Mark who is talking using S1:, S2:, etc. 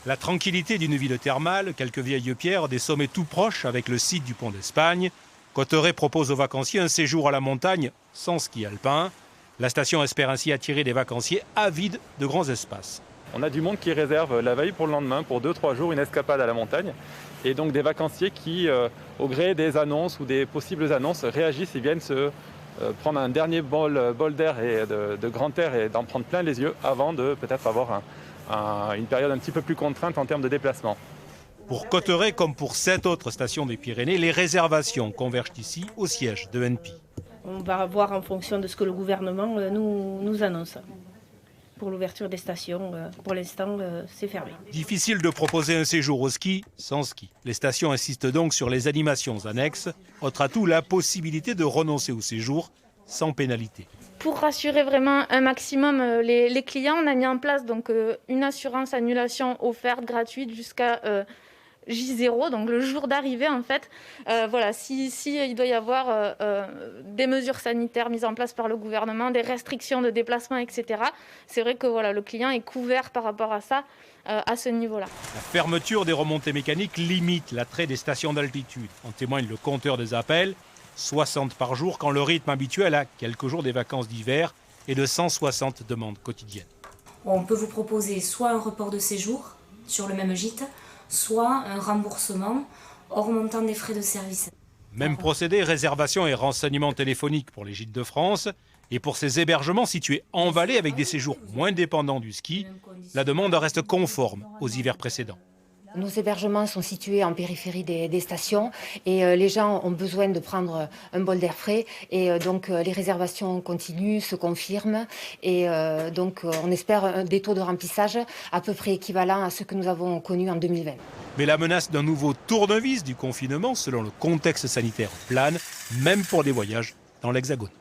S1: La tranquillité d'une ville thermale, quelques vieilles pierres, des sommets tout proches avec le site du pont d'Espagne. Cauterets propose aux vacanciers un séjour à la montagne sans ski alpin. La station espère ainsi attirer des vacanciers avides de grands espaces.
S2: On a du monde qui réserve la veille pour le lendemain, pour 2-3 jours, une escapade à la montagne. Et donc des vacanciers qui, au gré des annonces ou des possibles annonces, réagissent et viennent se prendre un dernier bol d'air et de grand air et d'en prendre plein les yeux avant de peut-être avoir une période un petit peu plus contrainte en termes de déplacement.
S1: Pour Cauterets, comme pour 7 autres stations des Pyrénées, les réservations convergent ici au siège de ENPI.
S3: On va voir en fonction de ce que le gouvernement nous annonce. Pour l'ouverture des stations, pour l'instant, c'est fermé.
S1: Difficile de proposer un séjour au ski sans ski. Les stations insistent donc sur les animations annexes. Autre atout, la possibilité de renoncer au séjour sans pénalité.
S4: Pour rassurer vraiment un maximum les clients, on a mis en place donc, une assurance annulation offerte gratuite jusqu'à J0, donc le jour d'arrivée en fait. Voilà, si il doit y avoir des mesures sanitaires mises en place par le gouvernement, des restrictions de déplacement, etc. C'est vrai que voilà, le client est couvert par rapport à ça, à ce niveau-là.
S1: La fermeture des remontées mécaniques limite l'attrait des stations d'altitude. En témoigne le compteur des appels, 60 par jour, quand le rythme habituel à quelques jours des vacances d'hiver est de 160 demandes quotidiennes.
S5: On peut vous proposer soit un report de séjour sur le même gîte, soit un remboursement hors montant des frais de service.
S1: Même procédé, réservation et renseignements téléphoniques pour les gîtes de France. Et pour ces hébergements situés en vallée avec des séjours moins dépendants du ski, la demande reste conforme aux hivers précédents.
S6: Nos hébergements sont situés en périphérie des stations et les gens ont besoin de prendre un bol d'air frais et donc les réservations continuent, se confirment et donc on espère des taux de remplissage à peu près équivalents à ceux que nous avons connus en 2020.
S1: Mais la menace d'un nouveau tournevis du confinement, selon le contexte sanitaire, plane, même pour des voyages dans l'Hexagone.